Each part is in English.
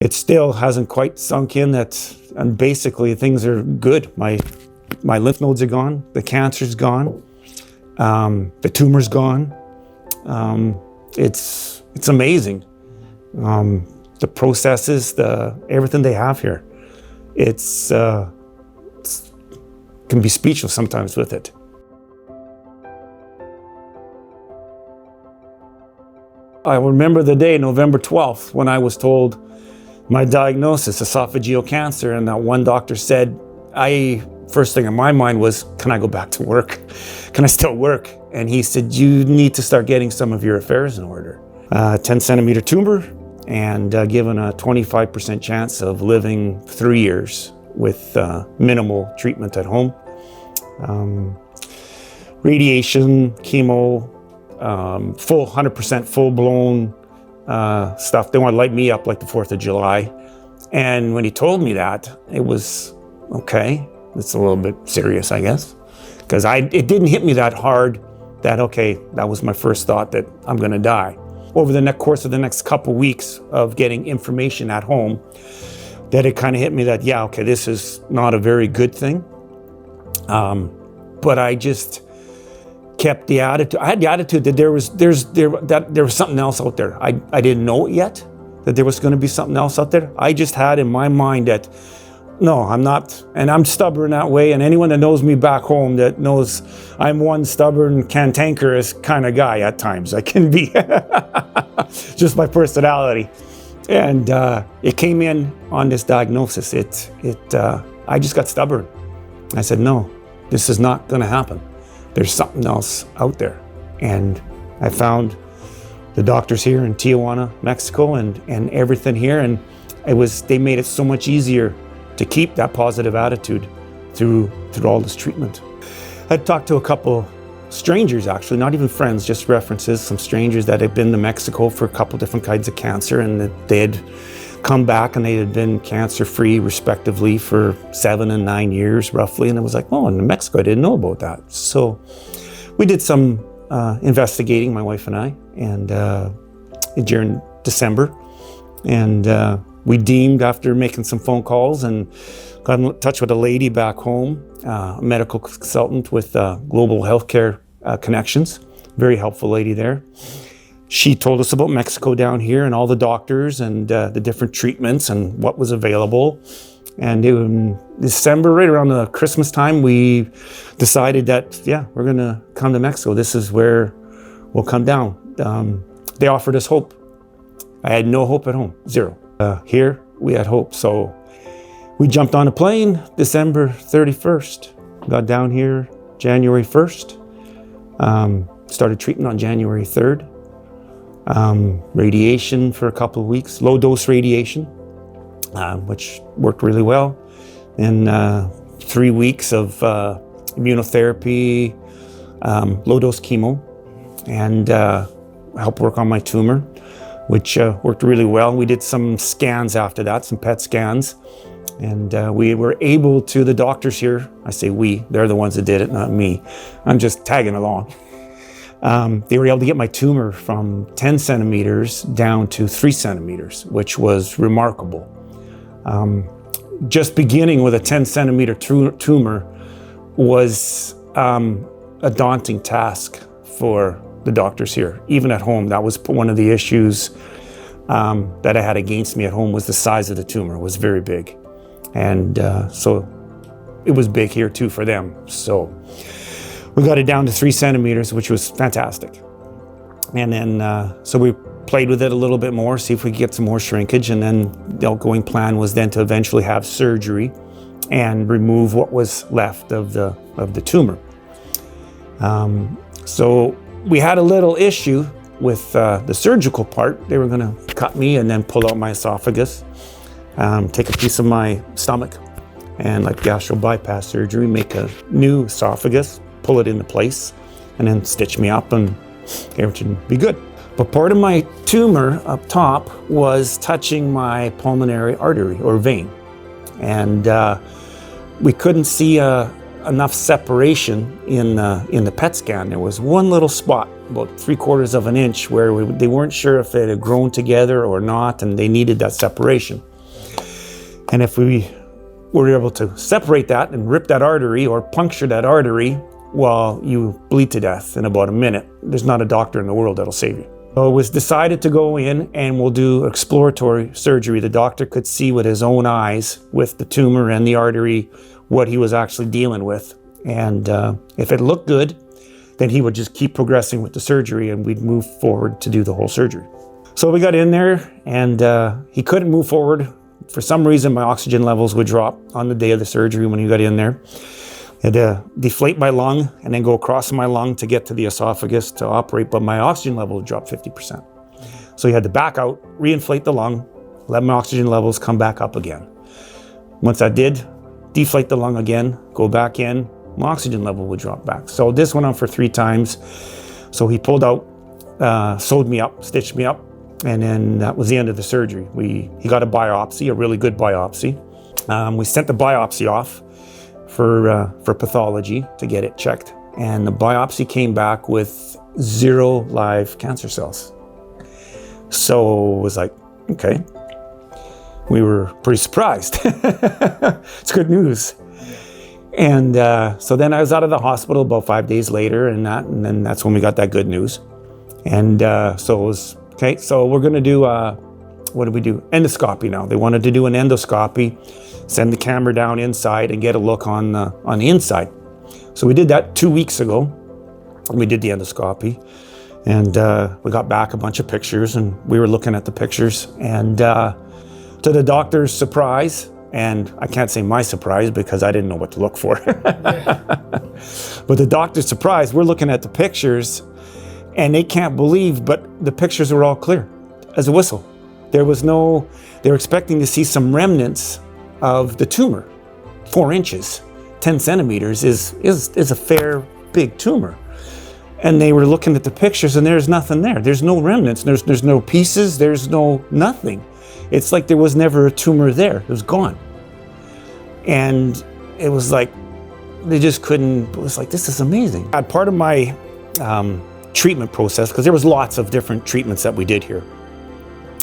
It still hasn't quite sunk in that, and basically things are good. My lymph nodes are gone, the cancer's gone, the tumor's gone. It's amazing. The processes, everything they have here. It's can be speechless sometimes with it. I remember the day, November 12th, when I was told my diagnosis, esophageal cancer, and that one doctor said, first thing in my mind was, can I go back to work? Can I still work? And he said, you need to start getting some of your affairs in order. 10 centimeter tumor, and given a 25% chance of living 3 years with minimal treatment at home. Radiation, chemo, 100% full-blown stuff. They want to light me up like the 4th of July. And when he told me that, it was, okay, it's a little bit serious, I guess. Because it didn't hit me that hard that, okay, that was my first thought that I'm gonna die. Over the course of the next couple weeks of getting information at home, that it kind of hit me that, yeah, okay, this is not a very good thing. But I just kept the attitude. I had the attitude that there was something else out there. I didn't know it yet, that there was going to be something else out there. I just had in my mind that, no, I'm not, and I'm stubborn that way. And anyone that knows me back home that knows I'm one stubborn, cantankerous kind of guy at times. I can be, just my personality. And it came in on this diagnosis. I just got stubborn. I said, no, this is not going to happen. There's something else out there. And I found the doctors here in Tijuana, Mexico, and everything here. And they made it so much easier to keep that positive attitude through all this treatment. I talked to a couple strangers, actually, not even friends, just references, some strangers that had been to Mexico for a couple different kinds of cancer, and that they had come back and they had been cancer-free respectively for 7 and 9 years roughly. And it was like, oh, in Mexico, I didn't know about that. So we did some investigating, my wife and I, and during December. And we deemed, after making some phone calls and got in touch with a lady back home, a medical consultant with Global Healthcare Connections, very helpful lady there. She told us about Mexico down here and all the doctors and the different treatments and what was available. And in December, right around the Christmas time, we decided that, yeah, we're gonna come to Mexico. This is where we'll come down. They offered us hope. I had no hope at home, zero. Here, we had hope. So we jumped on a plane December 31st, got down here January 1st, started treatment on January 3rd. Radiation for a couple of weeks, low dose radiation, which worked really well. Then 3 weeks of immunotherapy, low dose chemo, and helped work on my tumor, which worked really well. We did some scans after that, some PET scans, and we were able to, the doctors here, I say we, they're the ones that did it, not me. I'm just tagging along. They were able to get my tumor from 10 centimeters down to 3 centimeters, which was remarkable. Just beginning with a 10 centimeter tumor was a daunting task for the doctors here. Even at home, that was one of the issues that I had against me at home, was the size of the tumor. It was very big. And so it was big here too for them. So we got it down to 3 centimeters, which was fantastic. And then, so we played with it a little bit more, see if we could get some more shrinkage. And then the outgoing plan was then to eventually have surgery and remove what was left of the tumor. So we had a little issue with the surgical part. They were gonna cut me and then pull out my esophagus, take a piece of my stomach, and like gastro bypass surgery, make a new esophagus, pull it into place, and then stitch me up and everything would be good. But part of my tumor up top was touching my pulmonary artery or vein. And we couldn't see enough separation in the PET scan. There was one little spot, about 3/4 of an inch, where they weren't sure if it had grown together or not, and they needed that separation. And if we were able to separate that and rip that artery or puncture that artery, well, you bleed to death in about a minute. There's not a doctor in the world that'll save you. So it was decided to go in and we'll do exploratory surgery. The doctor could see with his own eyes, with the tumor and the artery, what he was actually dealing with. And if it looked good, then he would just keep progressing with the surgery and we'd move forward to do the whole surgery. So we got in there and he couldn't move forward. For some reason, my oxygen levels would drop on the day of the surgery when he got in there. I had to deflate my lung and then go across my lung to get to the esophagus to operate, but my oxygen level would drop 50%. So he had to back out, reinflate the lung, let my oxygen levels come back up again. Once I did, deflate the lung again, go back in, my oxygen level would drop back. So this went on for 3 times. So he pulled out, sewed me up, stitched me up, and then that was the end of the surgery. He got a biopsy, a really good biopsy. We sent the biopsy off for pathology to get it checked. And the biopsy came back with 0 live cancer cells. So it was like, okay. We were pretty surprised. It's good news. And so then I was out of the hospital about 5 days later and then that's when we got that good news. And so it was, okay, so we're gonna do, what did we do? Endoscopy now. They wanted to do an endoscopy, send the camera down inside and get a look on the inside. So we did that 2 weeks ago. We did the endoscopy and we got back a bunch of pictures and we were looking at the pictures and to the doctor's surprise, and I can't say my surprise because I didn't know what to look for. But the doctor's surprise, we're looking at the pictures and they can't believe, but the pictures were all clear as a whistle. They were expecting to see some remnants of the tumor. 4 inches, 10 centimeters is a fair big tumor. And they were looking at the pictures and there's nothing there. There's no remnants, there's no pieces, there's no nothing. It's like there was never a tumor there, it was gone. And it was like, they just couldn't, it was like, this is amazing. Part of my treatment process, because there was lots of different treatments that we did here.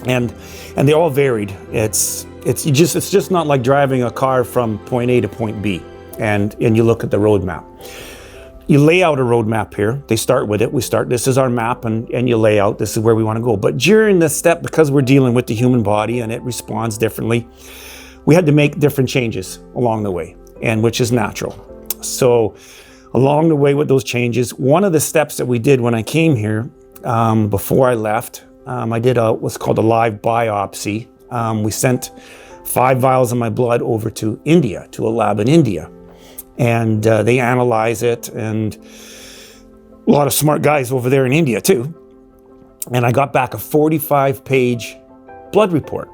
And they all varied. It's just not like driving a car from point A to point B and you look at the roadmap. You lay out a roadmap here. They start with it. This is our map and you lay out, this is where we want to go. But during this step, because we're dealing with the human body and it responds differently, we had to make different changes along the way, and which is natural. So along the way with those changes, one of the steps that we did when I came here, before I left, I did what's called a live biopsy. We sent 5 vials of my blood over to India, to a lab in India. And they analyze it, and a lot of smart guys over there in India too. And I got back a 45-page blood report,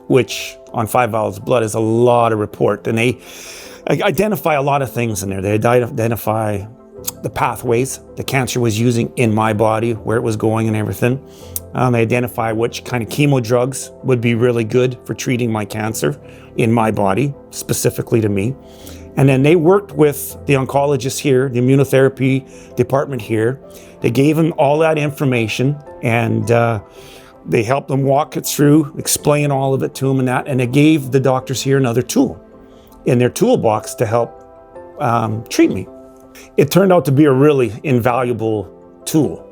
which on 5 vials of blood is a lot of report. And they identify a lot of things in there. They identify the pathways the cancer was using in my body, where it was going and everything. They identify which kind of chemo drugs would be really good for treating my cancer in my body, specifically to me. And then they worked with the oncologists here, the immunotherapy department here. They gave them all that information and they helped them walk it through, explain all of it to them and they gave the doctors here another tool in their toolbox to help treat me. It turned out to be a really invaluable tool.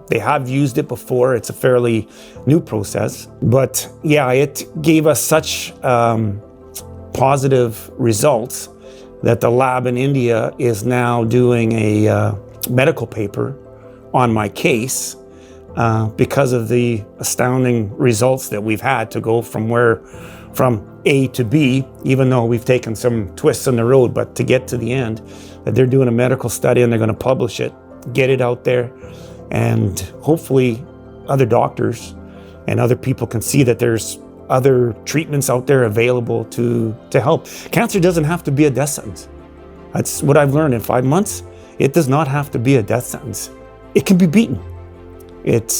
They have used it before. It's a fairly new process, but yeah, it gave us such positive results that the lab in India is now doing a medical paper on my case because of the astounding results that we've had to go from A to B, even though we've taken some twists on the road, but to get to the end, that they're doing a medical study and they're going to publish it, get it out there, and hopefully other doctors and other people can see that there's other treatments out there available to help. Cancer doesn't have to be a death sentence. That's what I've learned in 5 months. It does not have to be a death sentence. It can be beaten.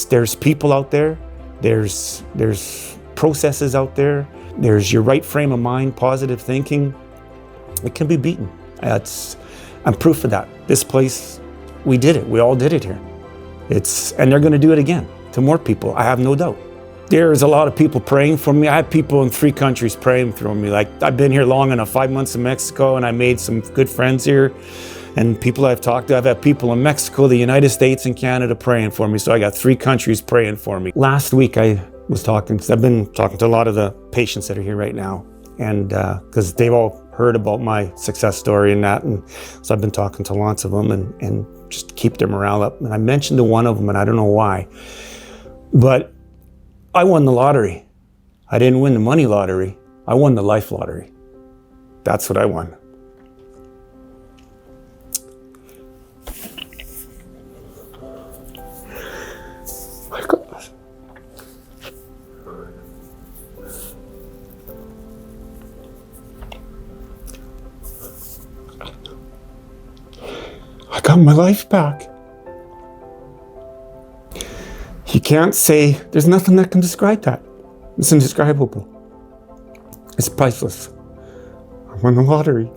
There's people out there, there's processes out there, there's your right frame of mind, positive thinking. It can be beaten. I'm proof of that. This place, we did it. We all did it here. And they're going to do it again to more people. I have no doubt. there's a lot of people praying for me. I have people in 3 countries praying for me. Like, I've been here long enough, 5 months in Mexico, and I made some good friends here. And people I've talked to, I've had people in Mexico, the United States, and Canada praying for me. So I got 3 countries praying for me. Last week I was talking, because I've been talking to a lot of the patients that are here right now. And because they've all heard about my success story and that. And so I've been talking to lots of them and just keep their morale up. And I mentioned to one of them, and I don't know why, but I won the lottery. I didn't win the money lottery. I won the life lottery. That's what I won. My God. I got my life back. You can't say, there's nothing that can describe that. It's indescribable. It's priceless. I won the lottery.